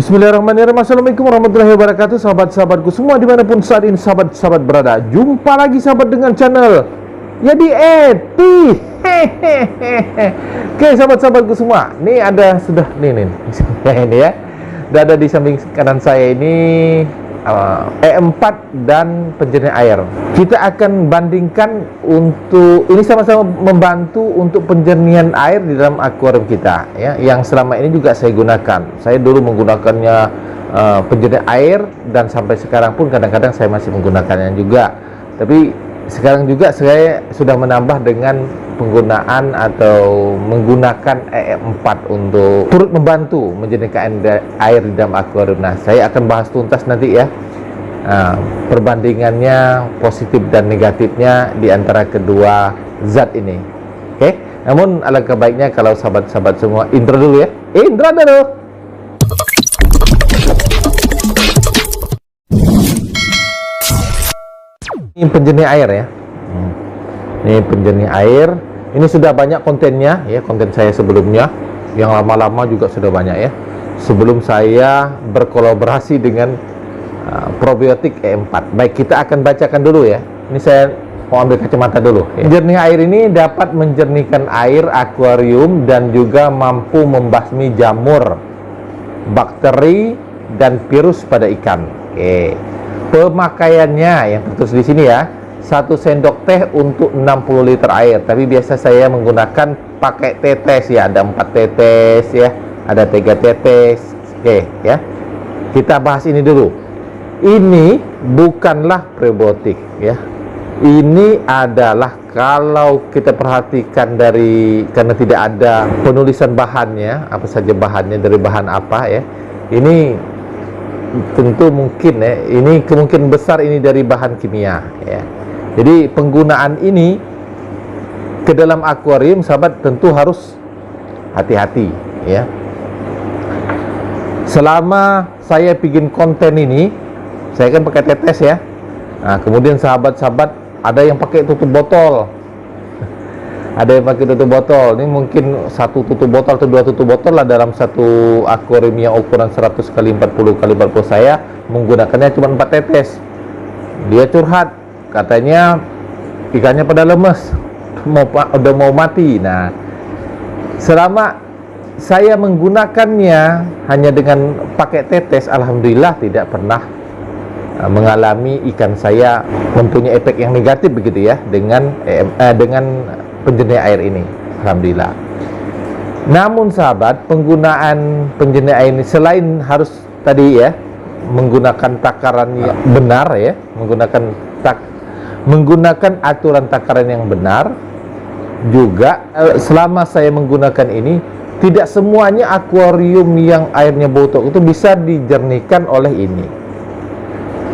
Bismillahirrahmanirrahim. Assalamualaikum warahmatullahi wabarakatuh. Sahabat-sahabatku semua dimanapun saat ini sahabat-sahabat berada, jumpa lagi sahabat dengan channel Yadi Eti. Oke sahabat-sahabatku semua, ini ada sudah nih ini ya, udah ada di samping kanan saya ini E4 dan penjernih air. Kita akan bandingkan untuk ini sama-sama membantu untuk penjernihan air di dalam akuarium kita ya, yang selama ini juga saya gunakan. Saya dulu menggunakannya penjernih air dan sampai sekarang pun kadang-kadang saya masih menggunakannya juga. Tapi sekarang juga saya sudah menambah dengan penggunaan atau menggunakan E4 untuk turut membantu menjernihkan air di dalam akuarium. Nah, saya akan bahas tuntas nanti ya, perbandingannya positif dan negatifnya di antara kedua zat ini. Oke, namun alangkah baiknya kalau sahabat-sahabat semua intro dulu ya. Intro dulu. Ini penjernih air ya. Ini penjernih air. Ini sudah banyak kontennya ya, konten saya sebelumnya. Yang lama-lama juga sudah banyak ya. Sebelum saya berkolaborasi dengan probiotik E4. Baik, kita akan bacakan dulu ya. Ini saya mau ambil kacamata dulu ya. Jernih air ini dapat menjernihkan air akuarium dan juga mampu membasmi jamur, bakteri dan virus pada ikan. Oke. Pemakaiannya yang tertulis di sini ya, 1 sendok teh untuk 60 liter air. Tapi biasa saya menggunakan pakai tetes ya, ada 4 tetes ya, ada 3 tetes. Oke ya. Kita bahas ini dulu. Ini bukanlah probiotik ya. Ini adalah, kalau kita perhatikan dari, karena tidak ada penulisan bahannya, apa saja bahannya, dari bahan apa ya. Ini tentu mungkin ya, ini kemungkinan besar ini dari bahan kimia ya. Jadi penggunaan ini ke dalam akuarium sahabat tentu harus hati-hati ya. Selama saya bikin konten ini, saya kan pakai tetes ya. Nah, kemudian sahabat-sahabat ada yang pakai tutup botol. Ada yang pakai tutup botol. Ini mungkin 1 tutup botol atau 2 tutup botol lah dalam satu akuarium yang ukuran 100 x 40 x 40. Saya menggunakannya cuma 4 tetes. Dia curhat, katanya ikannya pada lemes, udah mau mati. Nah, selama saya menggunakannya hanya dengan pakai tetes, alhamdulillah tidak pernah mengalami ikan saya mempunyai efek yang negatif begitu ya dengan penjernih air ini, alhamdulillah. Namun sahabat, penggunaan penjernih air ini selain harus tadi ya menggunakan takaran yang benar ya, menggunakan aturan takaran yang benar, juga selama saya menggunakan ini tidak semuanya akuarium yang airnya botok itu bisa dijernihkan oleh ini.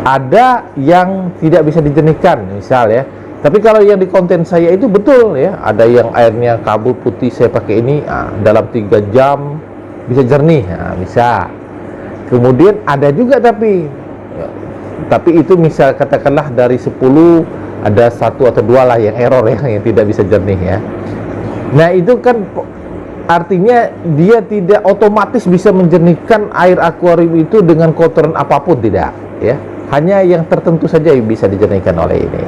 Ada yang tidak bisa dijernihkan misal ya. Tapi kalau yang di konten saya itu betul ya, ada yang airnya kabut putih, saya pakai ini dalam 3 jam bisa jernih, bisa. Kemudian ada juga tapi itu misal katakanlah dari 10 ada 1 atau 2 lah yang error ya, yang tidak bisa jernih ya. Nah itu kan artinya dia tidak otomatis bisa menjernihkan air akuarium itu dengan kotoran apapun, tidak ya. Hanya yang tertentu saja yang bisa dijernihkan oleh ini.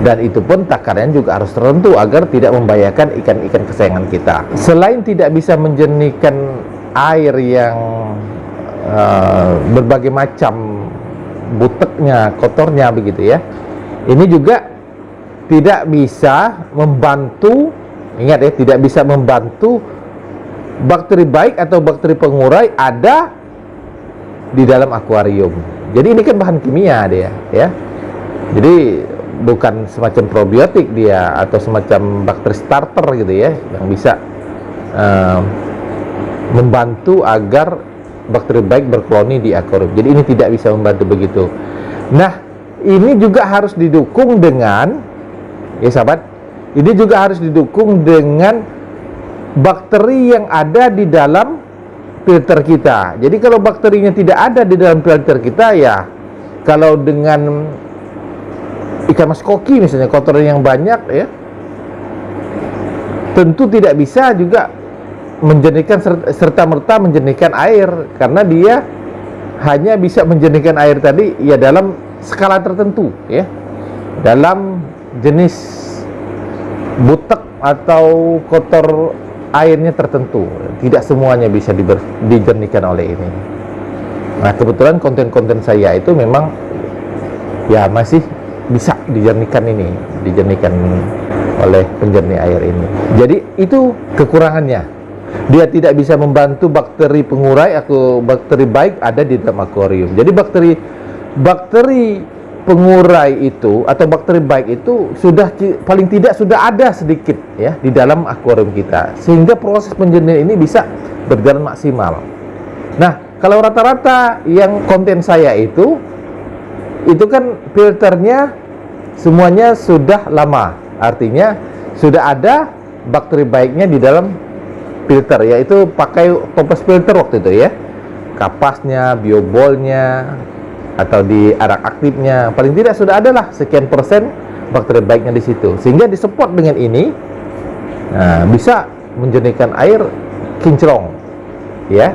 Dan itu pun takarannya juga harus tertentu agar tidak membahayakan ikan-ikan kesayangan kita. Selain tidak bisa menjernihkan air yang berbagai macam buteknya, kotornya begitu ya, ini juga tidak bisa membantu, ingat ya, tidak bisa membantu bakteri baik atau bakteri pengurai ada di dalam akuarium. Jadi ini kan bahan kimia dia ya. Jadi bukan semacam probiotik dia atau semacam bakteri starter gitu ya, yang bisa membantu agar bakteri baik berkoloni di akuarium. Jadi ini tidak bisa membantu begitu. Nah, ini juga harus didukung dengan ya sahabat, ini juga harus didukung dengan bakteri yang ada di dalam filter kita. Jadi kalau bakterinya tidak ada di dalam filter kita ya, kalau dengan ikan mas koki misalnya kotoran yang banyak ya, tentu tidak bisa juga menjernihkan serta-merta menjernihkan air, karena dia hanya bisa menjernihkan air tadi ya dalam skala tertentu ya, dalam jenis butek atau kotor airnya tertentu, tidak semuanya bisa dijernihkan oleh ini. Nah, kebetulan konten-konten saya itu memang ya masih bisa dijernihkan oleh penjernih air ini. Jadi itu kekurangannya. Dia tidak bisa membantu bakteri pengurai atau bakteri baik ada di dalam akuarium. Jadi bakteri pengurai itu atau bakteri baik itu sudah paling tidak sudah ada sedikit ya di dalam akuarium kita, sehingga proses penjernihan ini bisa berjalan maksimal. Nah, kalau rata-rata yang konten saya itu kan filternya semuanya sudah lama, artinya sudah ada bakteri baiknya di dalam filter, yaitu pakai toples filter waktu itu ya, kapasnya, biobolnya, atau di arak aktifnya, paling tidak sudah ada lah sekian persen bakteri baiknya di situ, sehingga disupport dengan ini, nah, bisa menjernihkan air kinclong ya.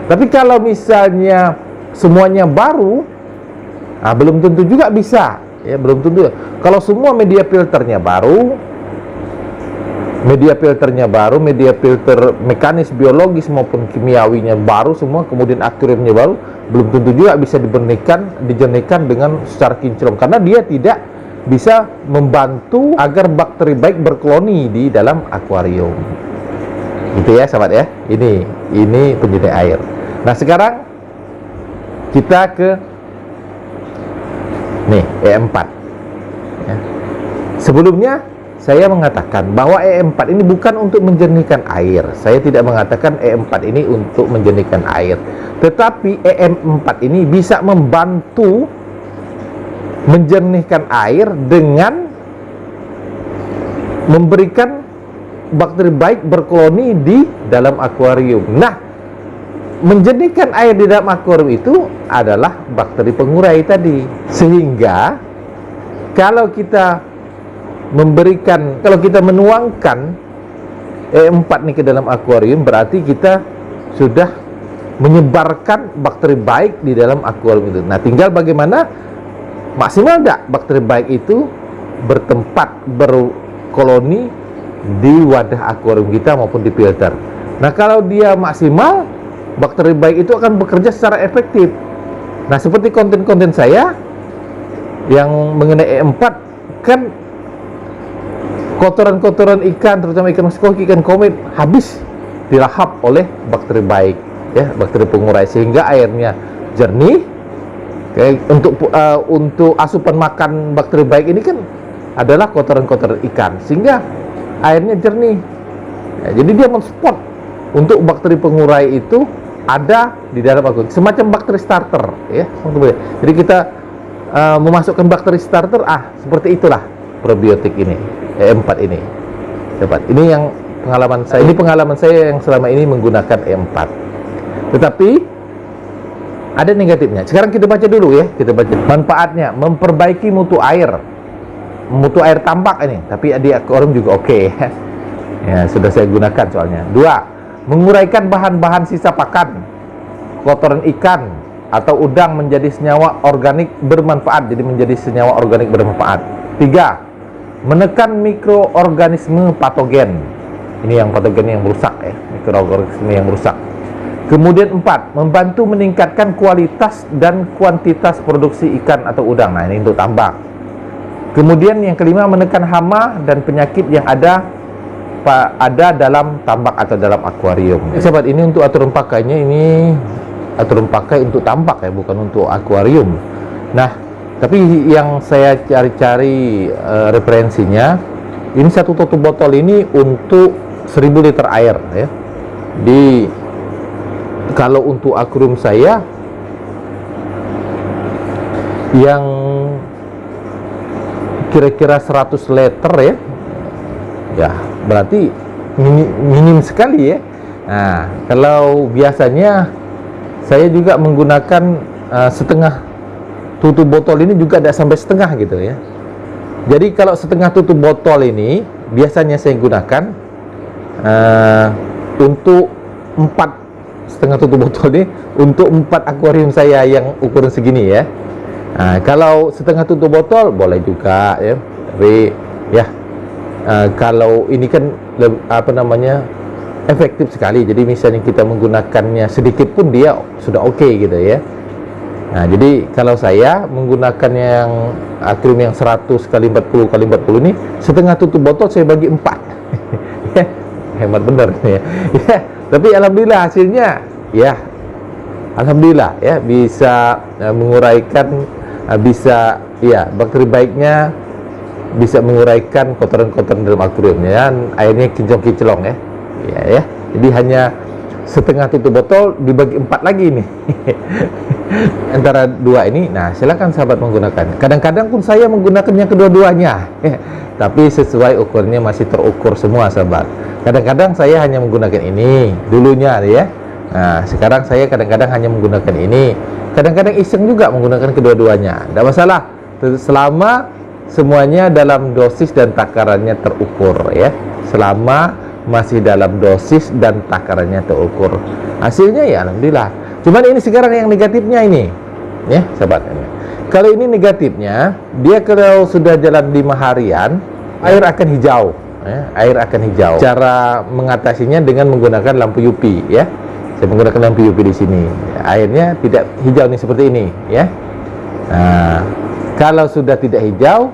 Tapi kalau misalnya semuanya baru, nah, belum tentu juga bisa ya, belum tentu. Kalau semua media filter mekanis, biologis maupun kimiawinya baru semua, kemudian akuariumnya baru, belum tentu juga bisa dijernihkan dengan secara kinclong, karena dia tidak bisa membantu agar bakteri baik berkoloni di dalam akuarium. Gitu ya, sahabat ya. Ini penjernih air. Nah, sekarang kita ke nih E4 ya. Sebelumnya saya mengatakan bahwa E4 ini bukan untuk menjernihkan air. Saya tidak mengatakan E4 ini untuk menjernihkan air, tetapi E4 ini bisa membantu menjernihkan air dengan memberikan bakteri baik berkoloni di dalam akuarium. Nah, menjernihkan air di dalam akuarium itu adalah bakteri pengurai tadi, sehingga kalau kita menuangkan E4 ini ke dalam akuarium, berarti kita sudah menyebarkan bakteri baik di dalam akuarium itu. Nah, tinggal bagaimana maksimal enggak bakteri baik itu berkoloni di wadah akuarium kita maupun di filter. Nah, kalau dia maksimal, bakteri baik itu akan bekerja secara efektif. Nah, seperti konten-konten saya yang mengenai E4 kan, kotoran-kotoran ikan, terutama ikan maskoki, ikan komit, habis dilahap oleh bakteri baik ya, bakteri pengurai, sehingga airnya jernih. Untuk asupan makan bakteri baik ini kan adalah kotoran-kotoran ikan, sehingga airnya jernih ya, jadi dia mensupport untuk bakteri pengurai itu ada di dalam akuarium, semacam bakteri starter ya. Jadi kita memasukkan bakteri starter, seperti itulah probiotik ini, E4 ini. Ini yang pengalaman saya yang selama ini menggunakan E4. Tetapi ada negatifnya. Sekarang kita baca dulu ya, manfaatnya: memperbaiki mutu air tambak ini, tapi di akuarium juga oke. Ya, sudah saya gunakan soalnya. 2, menguraikan bahan-bahan sisa pakan, kotoran ikan atau udang menjadi senyawa organik bermanfaat. 3, menekan mikroorganisme patogen. Ini yang patogen yang merusak ya, mikroorganisme yang merusak. Kemudian 4, membantu meningkatkan kualitas dan kuantitas produksi ikan atau udang. Nah, ini untuk tambak. Kemudian yang kelima, menekan hama dan penyakit yang ada dalam tambak atau dalam akuarium. Sahabat, ini untuk aturan pakainya, ini aturan pakai untuk tambak ya, bukan untuk akuarium. Nah, tapi yang saya cari-cari referensinya, ini satu tutup botol ini untuk 1000 liter air ya. Kalau untuk akuarium saya yang kira-kira 100 liter ya berarti minim sekali ya. Nah, kalau biasanya saya juga menggunakan setengah tutup botol ini, juga tidak sampai setengah gitu ya. Jadi kalau setengah tutup botol ini biasanya saya gunakan untuk 4,5 tutup botol ini untuk 4 akuarium saya yang ukuran segini ya. Nah, kalau setengah tutup botol boleh juga ya, tapi ya kalau ini kan efektif sekali. Jadi misalnya kita menggunakannya sedikit pun dia sudah oke gitu ya. Nah, jadi kalau saya menggunakan yang akuarium yang 100 kali 40 kali 40 ini, setengah tutup botol saya bagi 4. Ya, hemat bener ya. Ya, tapi alhamdulillah hasilnya ya, alhamdulillah ya, bisa menguraikan, bisa ya, bakteri baiknya bisa menguraikan kotoran-kotoran dalam akuariumnya, dan airnya kinclong-kinclong ya. Ya, ya. Jadi hanya setengah tutup botol dibagi 4 lagi nih. Antara dua ini. Nah, silakan sahabat menggunakan. Kadang-kadang pun saya menggunakan yang kedua-duanya. Tapi sesuai ukurnya masih terukur semua sahabat. Kadang-kadang saya hanya menggunakan ini dulunya ya. Nah, sekarang saya kadang-kadang hanya menggunakan ini. Kadang-kadang iseng juga menggunakan kedua-duanya. Tidak masalah selama semuanya dalam dosis dan takarannya terukur ya. Selama masih dalam dosis dan takarannya terukur, hasilnya ya alhamdulillah. Cuman ini sekarang yang negatifnya ini ya sahabat, kalau ini negatifnya, dia kalau sudah jalan 5 harian air akan hijau ya, air akan hijau. Cara mengatasinya dengan menggunakan lampu UV ya. Saya menggunakan lampu UV di sini, airnya tidak hijau nih seperti ini ya. Nah, kalau sudah tidak hijau,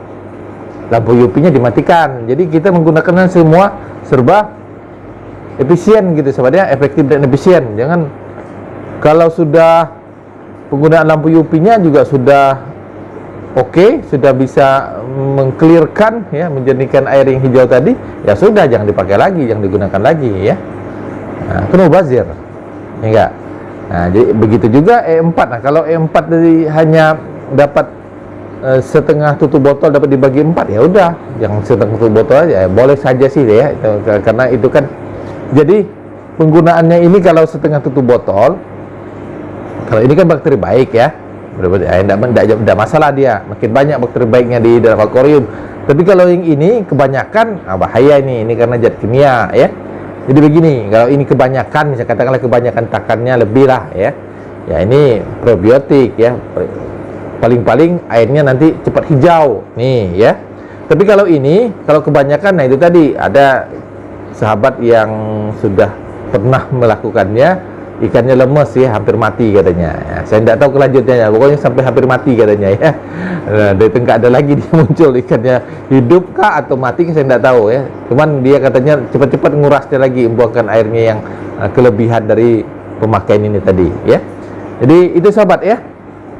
lampu UV-nya dimatikan. Jadi kita menggunakan semua serba efisien gitu sahabat ya, efektif dan efisien. Jangan kalau sudah penggunaan lampu UV-nya juga sudah oke, sudah bisa mengklirkan ya, menjadikan air yang hijau tadi, ya sudah, jangan dipakai lagi, jangan digunakan lagi ya. Nah, itu mubazir ya enggak. Nah, jadi begitu juga E4. Nah, kalau E4 dari hanya dapat setengah tutup botol dapat dibagi 4, ya udah, yang setengah tutup botol aja ya, boleh saja sih ya, karena itu kan. Jadi penggunaannya ini kalau setengah tutup botol, kalau ini kan bakteri baik ya, tidak masalah, dia makin banyak bakteri baiknya di dalam akuarium. Tapi kalau yang ini kebanyakan, bahaya ini karena zat kimia ya. Jadi begini, kalau ini kebanyakan, misalnya katakanlah kebanyakan takannya lebih lah ya, ya ini probiotik ya, paling-paling airnya nanti cepat hijau nih ya. Tapi kalau ini, kalau kebanyakan, nah itu tadi ada sahabat yang sudah pernah melakukannya, ikannya lemes ya, hampir mati katanya ya. Saya tidak tahu kelanjutannya, pokoknya sampai hampir mati katanya ya. Nah, dari itu nggak ada lagi dia muncul, ikannya hidup kah atau mati, saya tidak tahu ya. Cuman dia katanya cepat-cepat ngurasnya lagi, membuangkan airnya yang kelebihan dari pemakaian ini tadi ya. Jadi itu sahabat ya.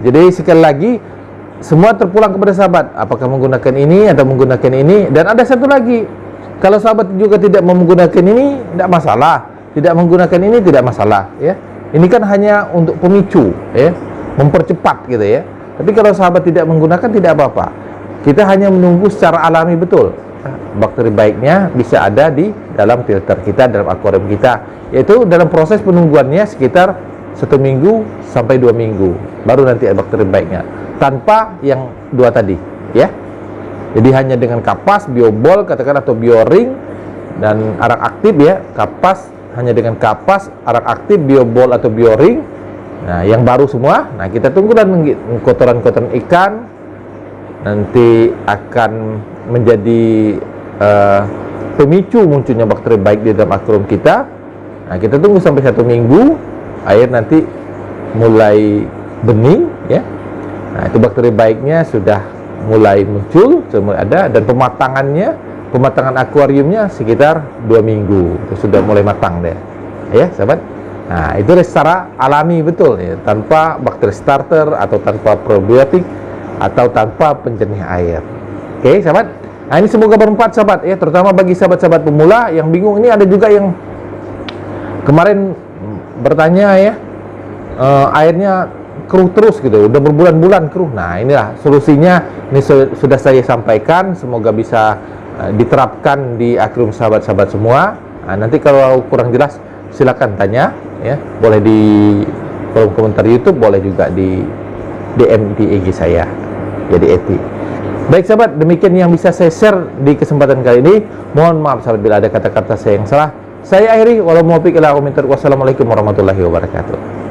Jadi sekali lagi, semua terpulang kepada sahabat, apakah menggunakan ini atau menggunakan ini. Dan ada satu lagi, kalau sahabat juga tidak menggunakan ini, tidak masalah. Tidak menggunakan ini, tidak masalah ya. Ini kan hanya untuk pemicu ya, mempercepat gitu ya. Tapi kalau sahabat tidak menggunakan, tidak apa-apa. Kita hanya menunggu secara alami betul. Bakteri baiknya bisa ada di dalam filter kita, dalam akuarium kita. Yaitu dalam proses penungguannya sekitar 1 minggu sampai 2 minggu. Baru nanti ada bakteri baiknya. Tanpa yang 2 tadi ya. Jadi hanya dengan kapas, biobol katakan, atau bioring dan arak aktif ya. Kapas hanya dengan kapas, arak aktif, biobol atau bioring. Nah, yang baru semua. Nah, kita tunggu, dan kotoran-kotoran ikan nanti akan menjadi pemicu munculnya bakteri baik di dalam akuarium kita. Nah, kita tunggu sampai 1 minggu, air nanti mulai bening ya. Nah, itu bakteri baiknya sudah mulai muncul, mulai ada, dan pematangan akuariumnya sekitar 2 minggu itu sudah mulai matang deh ya sahabat. Nah, itu secara alami betul ya, tanpa bakteri starter atau tanpa probiotik atau tanpa penjernih air. Oke sahabat, nah ini semoga bermanfaat sahabat ya, terutama bagi sahabat-sahabat pemula yang bingung. Ini ada juga yang kemarin bertanya ya, airnya keruh terus gitu, udah berbulan-bulan keruh. Nah, inilah solusinya, ini sudah saya sampaikan, semoga bisa diterapkan di akuarium sahabat-sahabat semua. Nah, nanti kalau kurang jelas silakan tanya ya, boleh di kolom komentar YouTube, boleh juga di DM di IG saya ya, di ET. Baik sahabat, demikian yang bisa saya share di kesempatan kali ini. Mohon maaf sahabat bila ada kata-kata saya yang salah. Saya akhiri, wassalamualaikum warahmatullahi wabarakatuh.